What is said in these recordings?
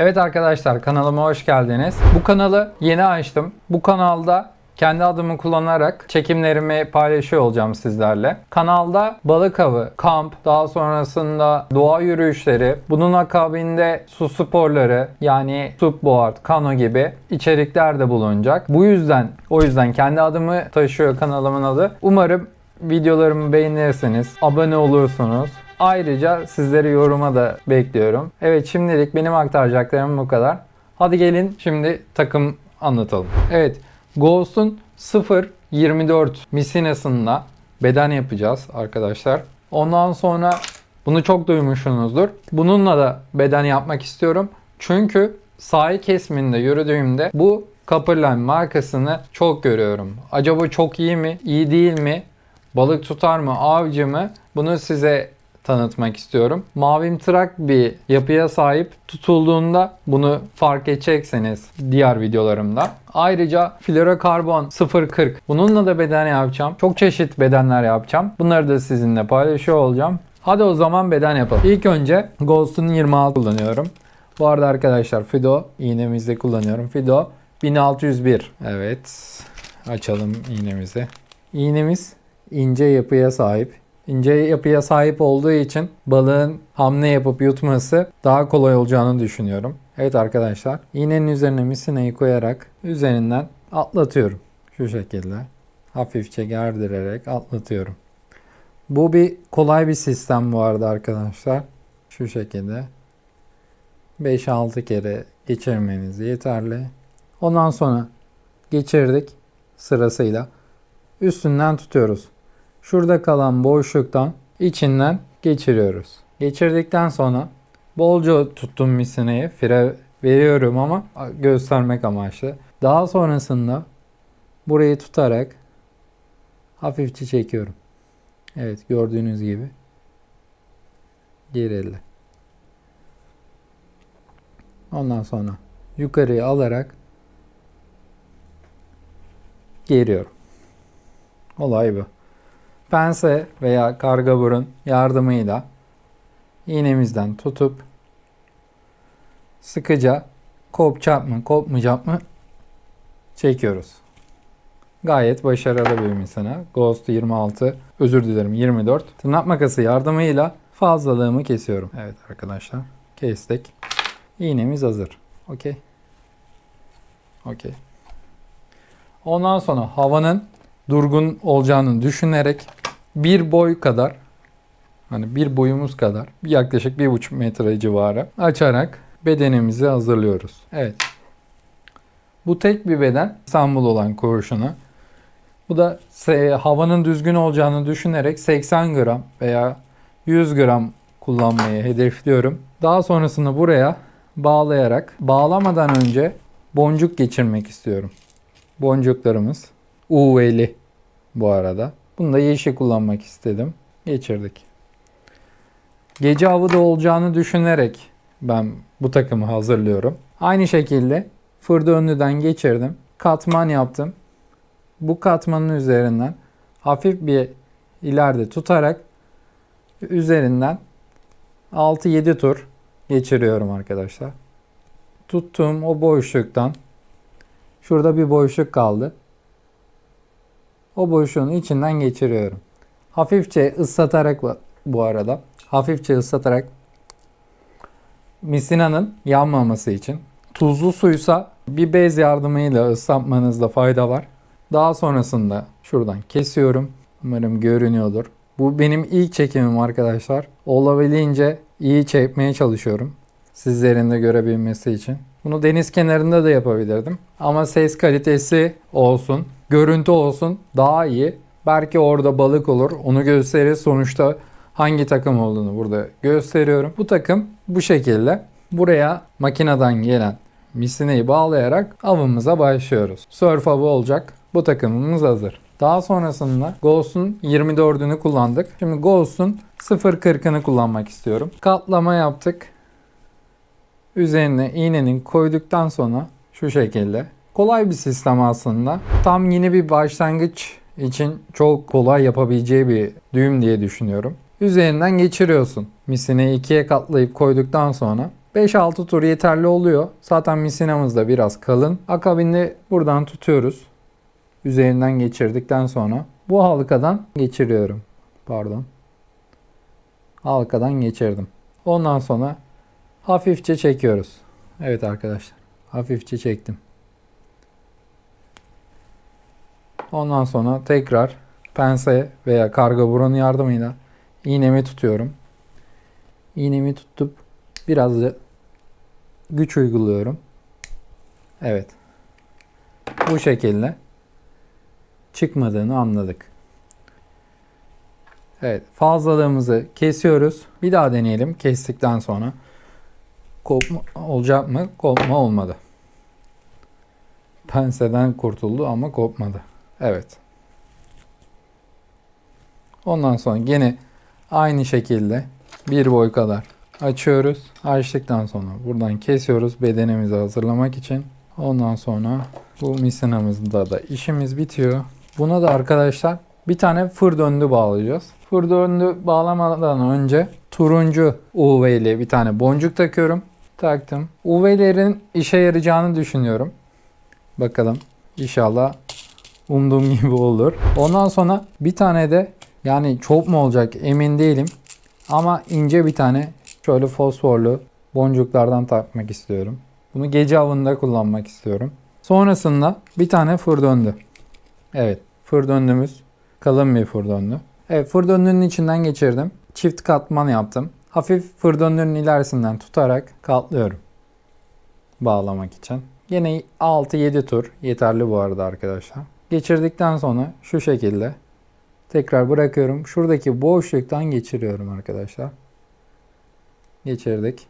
Evet arkadaşlar, kanalıma hoş geldiniz. Bu kanalı yeni açtım. Bu kanalda kendi adımı kullanarak çekimlerimi paylaşıyor olacağım sizlerle. Kanalda balık avı, kamp, daha sonrasında doğa yürüyüşleri, bunun akabinde su sporları yani supboard, kano gibi içerikler de bulunacak. O yüzden kendi adımı taşıyor kanalımın adı. Umarım videolarımı beğenirsiniz, abone olursunuz. Ayrıca sizleri yoruma da bekliyorum. Evet, şimdilik benim aktaracaklarım bu kadar. Hadi gelin şimdi takım anlatalım. Evet, Ghost'un 0.24 misinasında beden yapacağız arkadaşlar. Ondan sonra bunu çok duymuşsunuzdur. Bununla da beden yapmak istiyorum. Çünkü sahil kesiminde yürüdüğümde bu Copperline markasını çok görüyorum. Acaba çok iyi mi, iyi değil mi? Balık tutar mı, avcı mı? Bunu size tanıtmak istiyorum. Mavimtırak bir yapıya sahip, tutulduğunda bunu fark edeceksiniz diğer videolarımda. Ayrıca Fluorokarbon 0.40. Bununla da beden yapacağım. Çok çeşit bedenler yapacağım. Bunları da sizinle paylaşıyor olacağım. Hadi o zaman beden yapalım. İlk önce Ghost'un 26 kullanıyorum. Bu arada arkadaşlar Fido iğnemizde kullanıyorum. Fido 1601. Evet. Açalım iğnemizi. İğnemiz ince yapıya sahip. İnce yapıya sahip olduğu için balığın hamle yapıp yutması daha kolay olacağını düşünüyorum. Evet arkadaşlar, iğnenin üzerine misinayı koyarak üzerinden atlatıyorum. Şu şekilde hafifçe gerdirerek atlatıyorum. Bu kolay bir sistem bu arada arkadaşlar. Şu şekilde 5-6 kere geçirmeniz yeterli. Ondan sonra geçirdik sırasıyla. Üstünden tutuyoruz. Şurada kalan boşluktan içinden geçiriyoruz. Geçirdikten sonra bolca tuttum misinayı. Fire veriyorum ama göstermek amaçlı. Daha sonrasında burayı tutarak hafifçe çekiyorum. Evet, gördüğünüz gibi gerildi. Ondan sonra yukarıya alarak geriyorum. Olay bu. Pense veya karga burun yardımıyla iğnemizden tutup sıkıca kopacak mı kopmayacak mı çekiyoruz. Gayet başarılı bir misina. Ghost 26, özür dilerim 24. Tırnak makası yardımıyla fazlalığımı kesiyorum. Evet arkadaşlar, kestik. İğnemiz hazır. Okey. Ondan sonra havanın durgun olacağını düşünerek bir boy kadar, hani bir boyumuz kadar, yaklaşık 1,5 metre civarı açarak bedenimizi hazırlıyoruz. Evet. Bu tek bir beden, İstanbul olan kurşunu. Bu da havanın düzgün olacağını düşünerek 80 gram veya 100 gram kullanmayı hedefliyorum. Daha sonrasında buraya bağlayarak, bağlamadan önce boncuk geçirmek istiyorum. Boncuklarımız UV'li bu arada. Bunu da yeşil kullanmak istedim. Geçirdik. Gece avı da olacağını düşünerek ben bu takımı hazırlıyorum. Aynı şekilde fırda önlüden geçirdim. Katman yaptım. Bu katmanın üzerinden hafif bir ileride tutarak üzerinden 6-7 tur geçiriyorum arkadaşlar. Tuttuğum o boşluktan, şurada bir boşluk kaldı. O boşluğun içinden geçiriyorum. Hafifçe ıslatarak, bu arada hafifçe ıslatarak misinanın yanmaması için. Tuzlu suysa bir bez yardımıyla ıslatmanızda fayda var. Daha sonrasında şuradan kesiyorum. Umarım görünüyordur. Bu benim ilk çekimim arkadaşlar. Olabildiğince iyi çekmeye çalışıyorum, sizlerin de görebilmesi için. Bunu deniz kenarında da yapabilirdim. Ama ses kalitesi olsun, görüntü olsun daha iyi. Belki orada balık olur. Onu gösterir. Sonuçta hangi takım olduğunu burada gösteriyorum. Bu takım bu şekilde. Buraya makineden gelen misineyi bağlayarak avımıza başlıyoruz. Surf avı olacak. Bu takımımız hazır. Daha sonrasında Ghost'un 24'ünü kullandık. Şimdi Ghost'un 0.40'ını kullanmak istiyorum. Katlama yaptık. Üzerine iğnenin koyduktan sonra şu şekilde. Kolay bir sistem aslında. Tam yeni bir başlangıç için çok kolay yapabileceği bir düğüm diye düşünüyorum. Üzerinden geçiriyorsun. Misineyi ikiye katlayıp koyduktan sonra 5-6 tur yeterli oluyor. Zaten misinamız da biraz kalın. Akabinde buradan tutuyoruz. Üzerinden geçirdikten sonra bu halkadan geçiriyorum. Pardon. Halkadan geçirdim. Ondan sonra hafifçe çekiyoruz. Evet arkadaşlar. Hafifçe çektim. Ondan sonra tekrar pense veya karga burun yardımıyla iğnemi tutuyorum. İğnemi tutup biraz da güç uyguluyorum. Evet. Bu şekilde çıkmadığını anladık. Evet. Fazlalığımızı kesiyoruz. Bir daha deneyelim. Kestikten sonra kopma olacak mı? Kopma olmadı. Penseden kurtuldu ama kopmadı. Evet. Ondan sonra yine aynı şekilde bir boy kadar açıyoruz. Açtıktan sonra buradan kesiyoruz bedenimizi hazırlamak için. Ondan sonra bu misinamızda da işimiz bitiyor. Buna da arkadaşlar bir tane fır döndü bağlayacağız. Fır döndü bağlamadan önce turuncu UV ile bir tane boncuk takıyorum. Taktım. UV'lerin işe yarayacağını düşünüyorum. Bakalım. İnşallah umduğum gibi olur. Ondan sonra bir tane de, yani çok mu olacak emin değilim, ama ince bir tane şöyle fosforlu boncuklardan takmak istiyorum. Bunu gece avında kullanmak istiyorum. Sonrasında bir tane fır döndü. Evet, fır döndüğümüz kalın bir fır döndü. Evet, fır döndüğünün içinden geçirdim. Çift katman yaptım. Hafif fır döndüğünün ilerisinden tutarak katlıyorum. Bağlamak için. Yine 6-7 tur yeterli bu arada arkadaşlar. Geçirdikten sonra şu şekilde tekrar bırakıyorum. Şuradaki boşluktan geçiriyorum arkadaşlar. Geçirdik.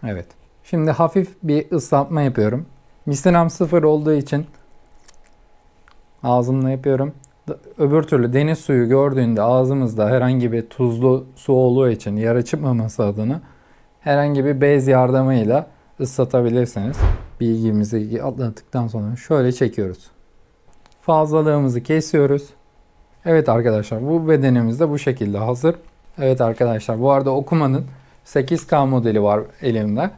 Evet. Şimdi hafif bir ıslatma yapıyorum. Misinam 0 olduğu için ağzımla yapıyorum. Öbür türlü deniz suyu gördüğünde ağzımızda herhangi bir tuzlu su olduğu için yara çıkmaması adına herhangi bir bez yardımıyla ıslatabilirsiniz. Bilgimizi atlattıktan sonra şöyle çekiyoruz. Fazlalığımızı kesiyoruz. Evet arkadaşlar, bu bedenimiz de bu şekilde hazır. Evet arkadaşlar, bu arada Okuma'nın 8K modeli var elimde.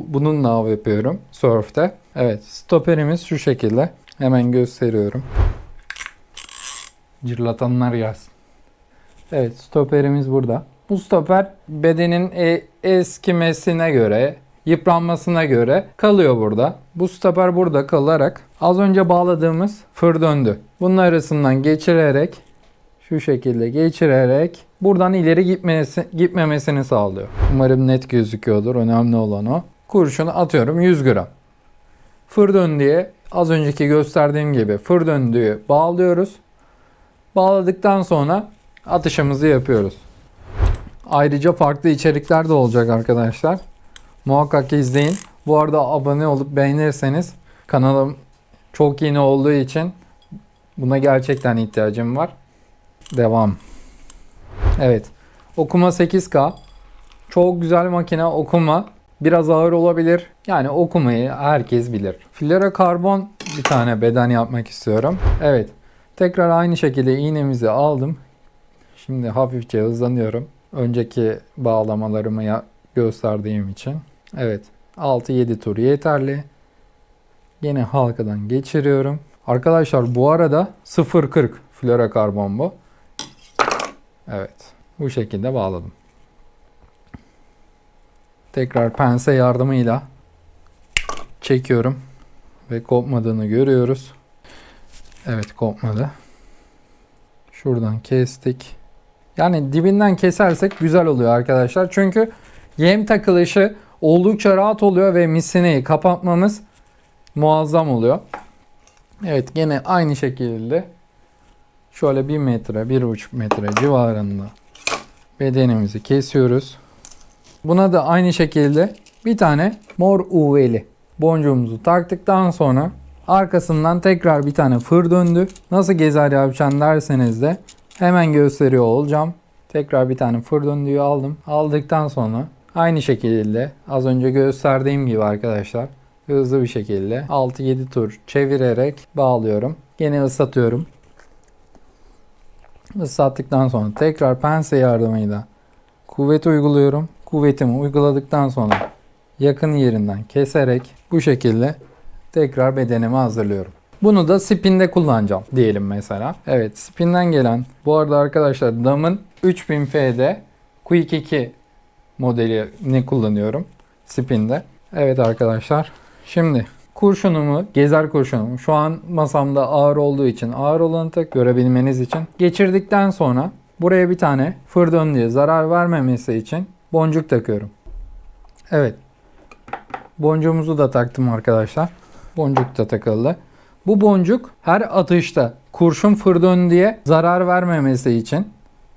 Bununla av yapıyorum Surf'te. Evet, stoperimiz şu şekilde. Hemen gösteriyorum. Cırlatanlar gelsin. Evet, stoperimiz burada. Bu stoper bedenin eskimesine göre, yıpranmasına göre kalıyor burada. Bu stoper burada kalarak az önce bağladığımız fır döndü. Bunun arasından geçirerek, şu şekilde geçirerek buradan ileri gitmemesini sağlıyor. Umarım net gözüküyordur. Önemli olan o. Kurşunu atıyorum 100 gram. Fır döndüğe az önceki gösterdiğim gibi fır döndüğü bağlıyoruz. Bağladıktan sonra atışımızı yapıyoruz. Ayrıca farklı içerikler de olacak arkadaşlar. Muhakkak izleyin. Bu arada abone olup beğenirseniz, kanalım çok yeni olduğu için buna gerçekten ihtiyacım var. Devam. Evet. Okuma 8K. Çok güzel makine Okuma. Biraz ağır olabilir. Yani Okuma'yı herkes bilir. Fluorokarbon bir tane beden yapmak istiyorum. Evet. Tekrar aynı şekilde iğnemizi aldım. Şimdi hafifçe hızlanıyorum. Önceki bağlamalarımı gösterdiğim için. Evet. 6-7 tur yeterli. Yine halkadan geçiriyorum. Arkadaşlar bu arada 0.40 fluorokarbon bu. Evet. Bu şekilde bağladım. Tekrar pense yardımıyla çekiyorum. Ve kopmadığını görüyoruz. Evet, kopmadı. Şuradan kestik. Yani dibinden kesersek güzel oluyor arkadaşlar. Çünkü yem takılışı oldukça rahat oluyor ve misineyi kapatmamız muazzam oluyor. Evet, yine aynı şekilde şöyle 1 metre, 1,5 metre civarında bedenimizi kesiyoruz. Buna da aynı şekilde bir tane mor UV'li boncuğumuzu taktıktan sonra arkasından tekrar bir tane fır döndü. Nasıl gezer yapacağım derseniz de hemen gösteriyor olacağım. Tekrar bir tane fır döndüğü aldım. Aldıktan sonra aynı şekilde az önce gösterdiğim gibi arkadaşlar hızlı bir şekilde 6-7 tur çevirerek bağlıyorum. Yine ıslatıyorum. Islattıktan sonra tekrar pense yardımıyla kuvvet uyguluyorum. kuvvetimi uyguladıktan sonra yakın yerinden keserek bu şekilde tekrar bedenimi hazırlıyorum. Bunu da spinde kullanacağım diyelim mesela. Evet, spinden gelen, bu arada arkadaşlar Dam'ın 3000 F'de Quick 2 modelini kullanıyorum spinde. Evet arkadaşlar, şimdi kurşunumu, gezer kurşunumu şu an masamda ağır olduğu için, ağır olanı tak görebilmeniz için geçirdikten sonra buraya bir tane fır döndüğü zarar vermemesi için boncuk takıyorum. Evet, boncuğumuzu da taktım arkadaşlar. Boncuk da takıldı. Bu boncuk her atışta kurşun fır döndüğe zarar vermemesi için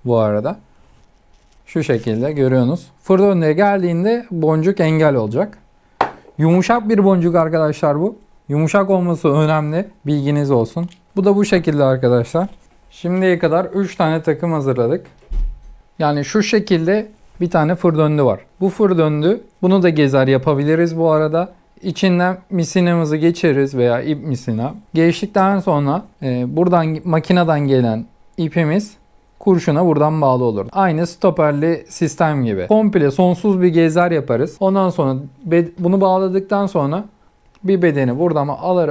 bu arada şu şekilde görüyorsunuz. Fır döndüğe geldiğinde boncuk engel olacak. Yumuşak bir boncuk arkadaşlar bu. Yumuşak olması önemli. Bilginiz olsun. Bu da bu şekilde arkadaşlar. Şimdiye kadar 3 tane takım hazırladık. Yani şu şekilde bir tane fır döndü var. Bu fır döndü. Bunu da gezer yapabiliriz bu arada. İçinden misinamızı geçiririz veya ip misina. Geçtikten sonra buradan makineden gelen ipimiz kurşuna buradan bağlı olur. Aynı stoperli sistem gibi. Komple sonsuz bir gezer yaparız. Ondan sonra bunu bağladıktan sonra bir bedeni buradan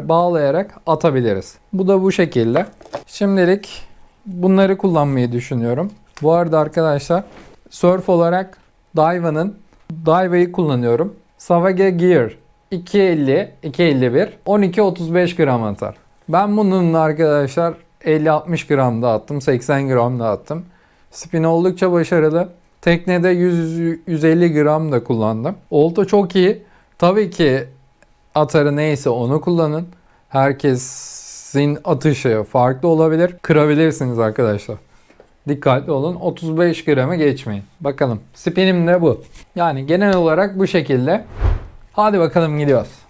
bağlayarak atabiliriz. Bu da bu şekilde. Şimdilik bunları kullanmayı düşünüyorum. Bu arada arkadaşlar surf olarak Daiwa'yı kullanıyorum. Savage Gear 250-251 12-35 gram atar. Ben bununla arkadaşlar 50-60 gram da attım, 80 gram da attım. Spin oldukça başarılı. Teknede 100-150 gram da kullandım. Olta çok iyi. Tabii ki atarı neyse onu kullanın. Herkesin atışı farklı olabilir. Kırabilirsiniz arkadaşlar. Dikkatli olun. 35 grama geçmeyin. Bakalım. Spinim de bu. Yani genel olarak bu şekilde. Hadi bakalım gidiyoruz.